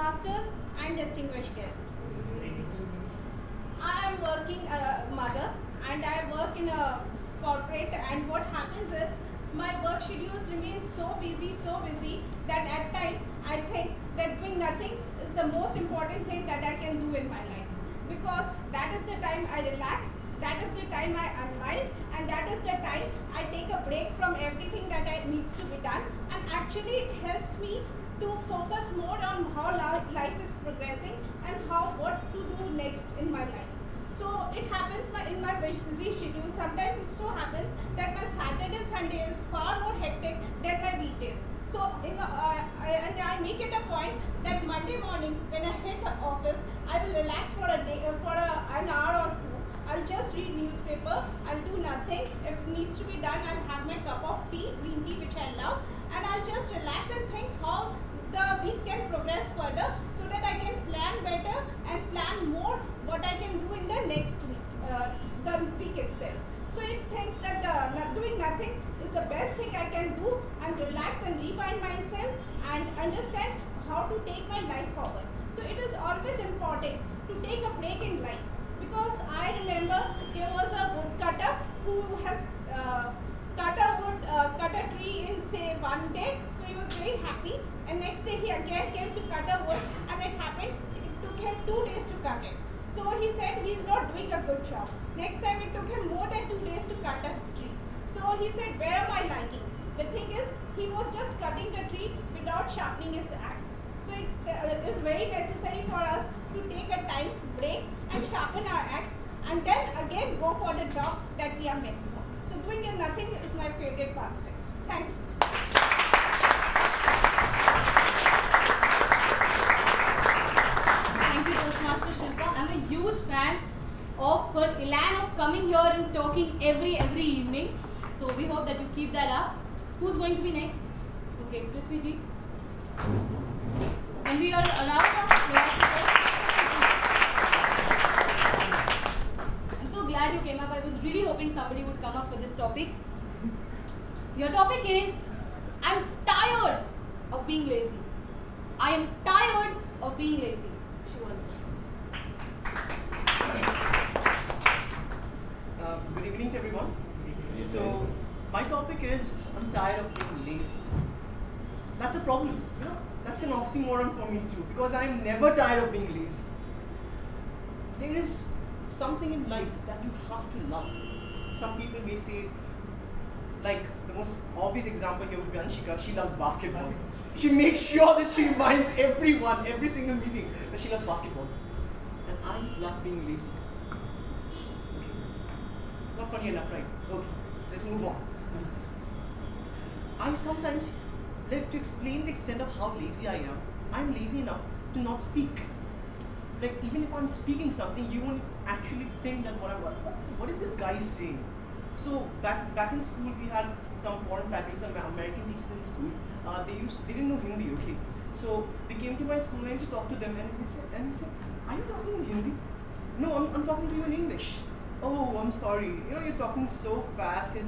Toastmasters and distinguished guests. I am working mother and I work in a corporate, and what happens is my work schedules remain so busy that at times I think that doing nothing is the most important thing that I can do in my life, because that is the time I relax, that is the time I unwind, and that is the time I take a break from everything that needs to be done, and actually it helps me to focus more on how life is progressing and what to do next in my life. So it happens in my busy schedule. Sometimes it so happens that my Saturday, Sunday is far more hectic than my weekdays. So I make it a point that Monday morning when I hit the office, I will relax for a day, an hour or two. I'll just read newspaper. I'll do nothing. If it needs to be done, I'll have my cup of tea, green tea, which I love, and I'll just relax and think how the week can progress further, so that I can plan better and plan more what I can do in the next week, the week itself. So it thinks that doing nothing is the best thing I can do, and relax and rewind myself and understand how to take my life forward. So it is always important to take a break in life, because I remember there was a woodcutter who has cut a tree in say one day, so he was very happy, and next day he again came to cut a wood, and it happened it took him 2 days to cut it. So he said he's not doing a good job. Next time it took him more than 2 days to cut a tree. So he said, where am I liking? The thing is, he was just cutting the tree without sharpening his axe. So it is very necessary for us to take a time break and sharpen our axe, and then again go for the job that we are meant for. So doing nothing is my favorite pastime. Thank you. Thank you, Toastmaster Shilpa. I'm a huge fan of her elan of coming here and talking every evening. So we hope that you keep that up. Who's going to be next? Okay, Prithvi ji. And we are allowed. I'm so glad you came up. I was really hoping somebody would come up for this topic. Your topic is, I'm tired of being lazy. I am tired of being lazy. Good evening to everyone. So my topic is, I'm tired of being lazy. That's a problem. You know, that's an oxymoron for me too, because I am never tired of being lazy. There is something in life that you have to love. Some people may say, like the most obvious example here would be Anshika. She loves basketball. She makes sure that she reminds everyone, every single meeting, that she loves basketball. And I love being lazy. Okay. Not funny enough, right? Okay, let's move on. I sometimes like to explain the extent of how lazy I am. I'm lazy enough to not speak. Like even if I'm speaking something, you won't actually think that what is this guy saying? So back in school, we had some foreign faculty, some American teachers in school. They didn't know Hindi. Okay, so they came to my school and I used to talk to them, and he said, "Are you talking in Hindi?" "No, I'm talking to you in English." "Oh, I'm sorry. You know, you're talking so fast. You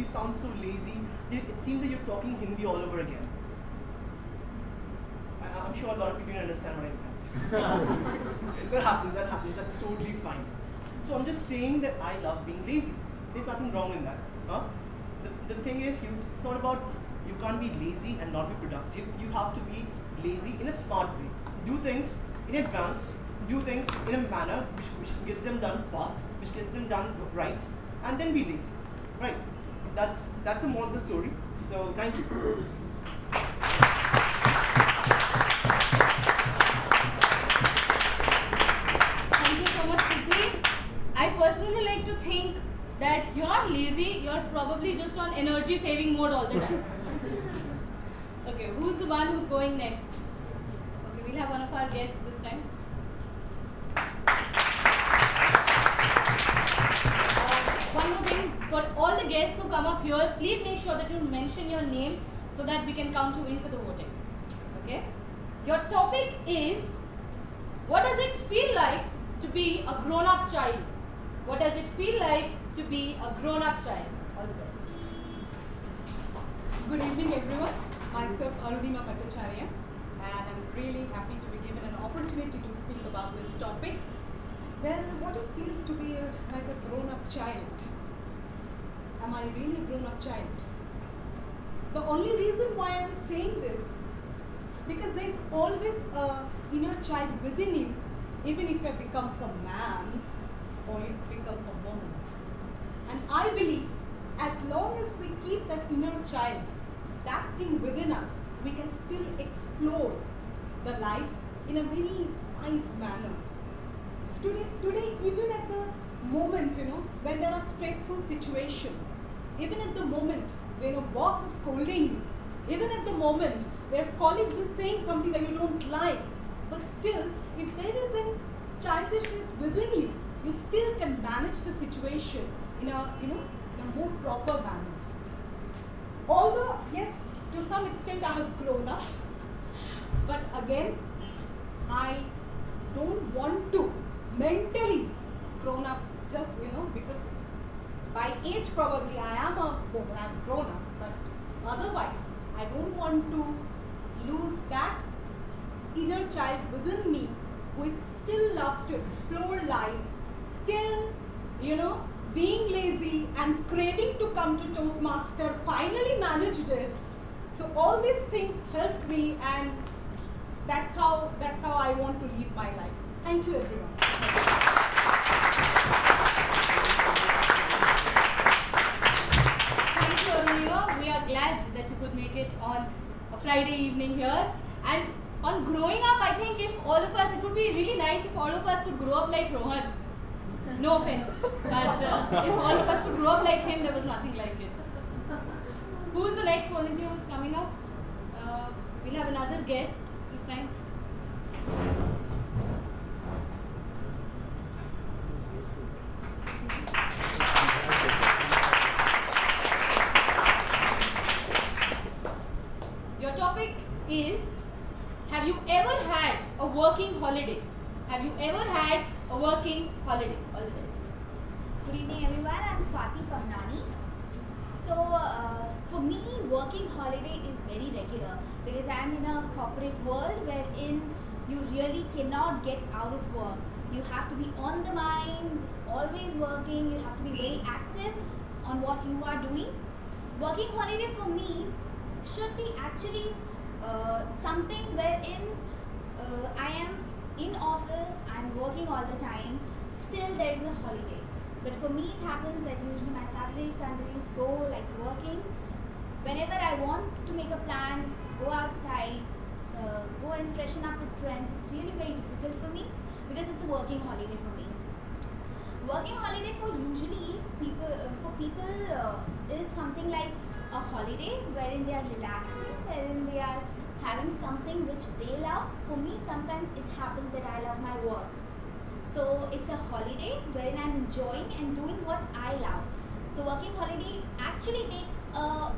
sound so lazy. It seems that you're talking Hindi all over again." I'm sure a lot of people didn't understand what I meant. That happens. That's totally fine. So I'm just saying that I love being lazy. There's nothing wrong in that. The thing is, it's not about, you can't be lazy and not be productive. You have to be lazy in a smart way. Do things in advance. Do things in a manner which gets them done fast, which gets them done right, and then be lazy. Right? That's a more of the story. So thank you. Thank you so much, Prithvi. I personally like to think that you're not lazy, you're probably just on energy saving mode all the time. Okay, who's the one who's going next? Okay, we'll have one of our guests this time. One more thing, for all the guests who come up here, please make sure that you mention your name so that we can count you in for the voting. Okay? Your topic is, what does it feel like to be a grown-up child? What does it feel like to be a grown-up child? All the best. Good evening, everyone. Myself, Arunima Bhattacharya, and I'm really happy to be opportunity to speak about this topic. Well, what it feels to be like a grown-up child. Am I really a grown-up child? The only reason why I'm saying this, because there's always a inner child within you, even if I become a man or you become a woman. And I believe as long as we keep that inner child, that thing within us, we can still explore the life in a very nice manner. Today, even at the moment, when there are stressful situations, even at the moment when a boss is scolding you, even at the moment where colleagues is saying something that you don't like, but still, if there is a childishness within you, you still can manage the situation in a more proper manner. Although, yes, to some extent I have grown up, but again, I don't want to mentally grown up just, because by age probably I'm grown up, but otherwise I don't want to lose that inner child within me who still loves to explore life, still, being lazy and craving to come to Toastmaster, finally managed it. So all these things helped me, and that's how I want to live my life. Thank you, everyone. Thank you, Arunima. We are glad that you could make it on a Friday evening here. And on growing up, I think if all of us, it would be really nice if all of us could grow up like Rohan. No offense, but if all of us could grow up like him, there was nothing like it. Who's the next volunteer who's coming up? We'll have another guest this time. Your topic is, have you ever had a working holiday? Have you ever had a working holiday? All the best. Good evening, everyone. I'm Swati from Nani. So, for me, working holiday is very regular because I'm in a corporate world wherein you really cannot get out of work. You have to be on the mind, always working. You have to be very active on what you are doing. Working holiday for me should be actually something wherein I am in office, I'm working all the time, still there is a holiday. But for me it happens that usually my Saturdays, Sundays go like working. Whenever I want to make a plan, go outside, go and freshen up with friends, it's really very difficult for me because it's a working holiday for me. Working holiday for usually people is something like a holiday wherein they are relaxing, wherein they are having something which they love. For me, sometimes it happens that I love my work. So it's a holiday wherein I'm enjoying and doing what I love. So working holiday actually makes a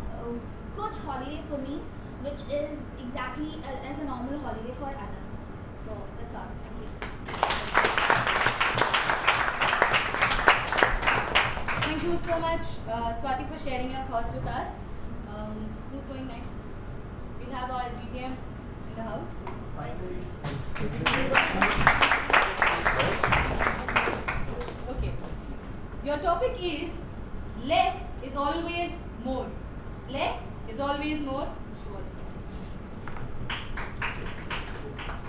good holiday for me, which is exactly as a normal holiday for others. So that's all. Thank you. Thank you so much, Swati, for sharing your thoughts with us. Who's going next? We'll have our GTM in the house. Okay. Your topic is less is always more. Less is always more. Sure.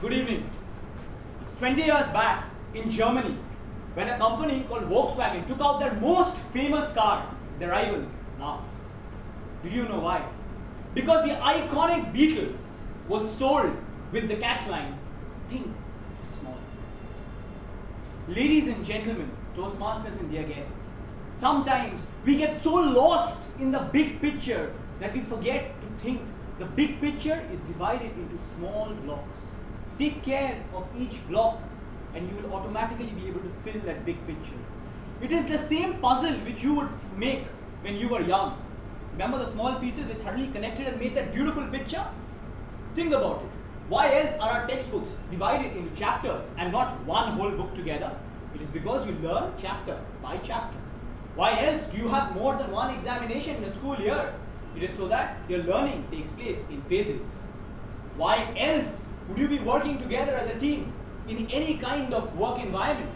Good evening. 20 years back in Germany, when a company called Volkswagen took out their most famous car, their rivals laughed. Do you know why? Because the iconic Beetle was sold with the catchline, think small. Ladies and gentlemen, Toastmasters and dear guests, sometimes we get so lost in the big picture that we forget to think the big picture is divided into small blocks. Take care of each block and you will automatically be able to fill that big picture. It is the same puzzle which you would make when you were young. Remember the small pieces which suddenly connected and made that beautiful picture? Think about it. Why else are our textbooks divided into chapters and not one whole book together? It is because you learn chapter by chapter. Why else do you have more than one examination in a school year? It is so that your learning takes place in phases. Why else would you be working together as a team? in any kind of work environment.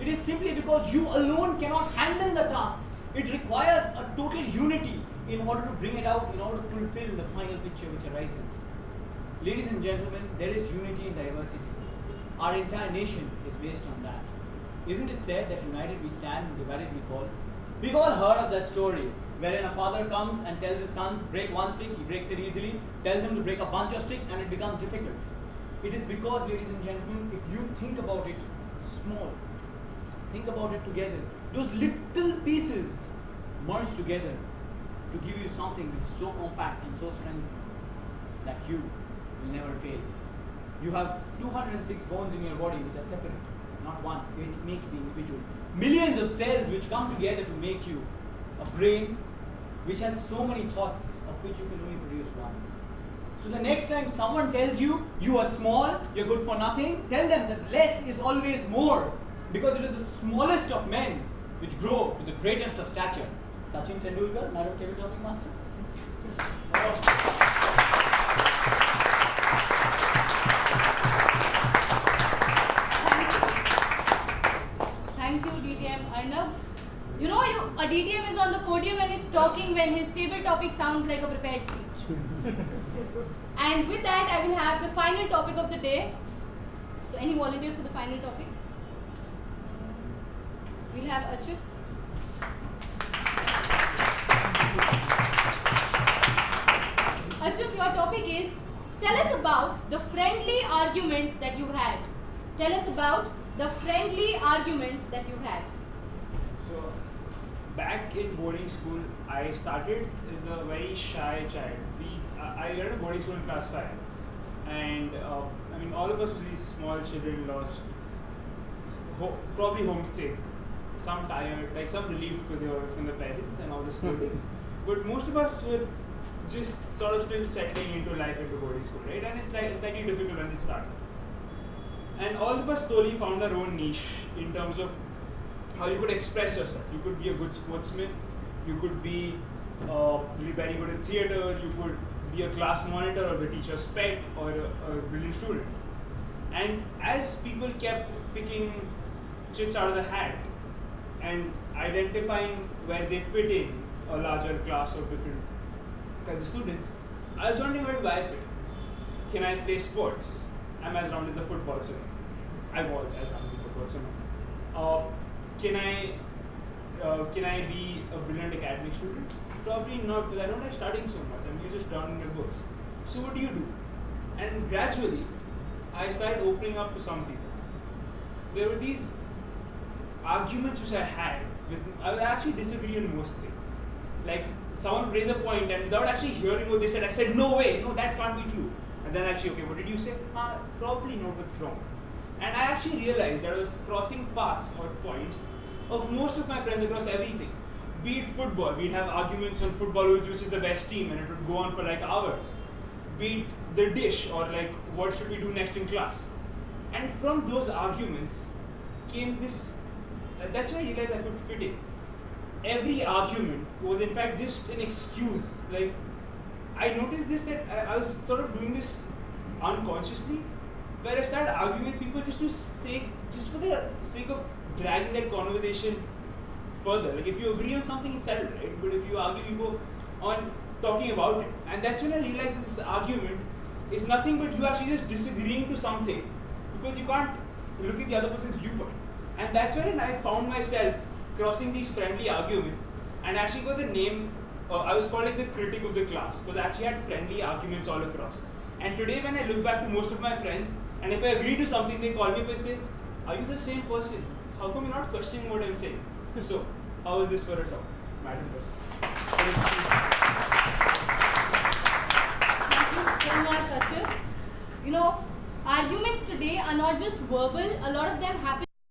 It is simply because you alone cannot handle the tasks. It requires a total unity in order to bring it out, in order to fulfill the final picture which arises. Ladies and gentlemen, there is unity in diversity. Our entire nation is based on that. Isn't it said that united we stand and divided we fall? We've all heard of that story, wherein a father comes and tells his sons, break one stick, he breaks it easily, tells him to break a bunch of sticks and it becomes difficult. It is because, ladies and gentlemen, if you think about it small, think about it together, those little pieces merge together to give you something which is so compact and so strengthened that you will never fail. You have 206 bones in your body which are separate, not one, which make the individual. Millions of cells which come together to make you a brain which has so many thoughts of which you can only produce one. So the next time someone tells you you are small, you're good for nothing, tell them that less is always more, because it is the smallest of men which grow to the greatest of stature. Sachin Tendulkar, Madam Table Topic Master. Thank you, DTM Arnav. You know, a DTM is on the podium and is talking when his table topic sounds like a prepared speech. And with that, I will have the final topic of the day. So, any volunteers for the final topic? We'll have Achyut. Achyut, your topic is, tell us about the friendly arguments that you had. Tell us about the friendly arguments that you had. So, back in boarding school, I started as a very shy child. I went to boarding school in class 5, and I mean, all of us were these small children, lost, probably homesick, some tired, like some relieved because they were from the parents and all the schooling. But most of us were just sort of still settling into life at the boarding school, right? And it's slightly difficult when it started. And all of us slowly found our own niche in terms of how you could express yourself. You could be a good sportsman, you could be very good at theatre, you could be a class monitor or the teacher's pet or a brilliant student. And as people kept picking chits out of the hat and identifying where they fit in a larger class of different kinds of students, I was wondering where do I fit? Can I play sports? I'm as round as the football swimmer. I was as round as the football swimmer. Can I be a brilliant academic student? Probably not, because I don't like studying so much. I'm just drowning in books. So what do you do? And gradually, I started opening up to some people. There were these arguments which I had. I would actually disagree on most things. Like, someone would raise a point, and without actually hearing what they said, I said, no way, no, that can't be true. And then actually, okay, what did you say? Probably not what's wrong. And I actually realized that I was crossing paths or points of most of my friends across everything. Be it football, we'd have arguments on football which is the best team, and it would go on for like hours. Be it the dish, or like what should we do next in class. And from those arguments came this, that's why I realized I could fit in. Every argument was in fact just an excuse. Like, I noticed this, that I was sort of doing this unconsciously, where I started arguing with people just for the sake of dragging that conversation further. Like, if you agree on something, it's settled, right? But if you argue, you go on talking about it. And that's when I realized that this argument is nothing but you actually just disagreeing to something because you can't look at the other person's viewpoint. And that's when I found myself crossing these friendly arguments and actually got the name, I was called like the critic of the class because I actually had friendly arguments all across. And today when I look back to most of my friends, and if I agree to something, they call me up and say, are you the same person? How come you're not questioning what I'm saying? So, how is this for a talk? Madam Thank you so much, Achyut. You know, arguments today are not just verbal, a lot of them happen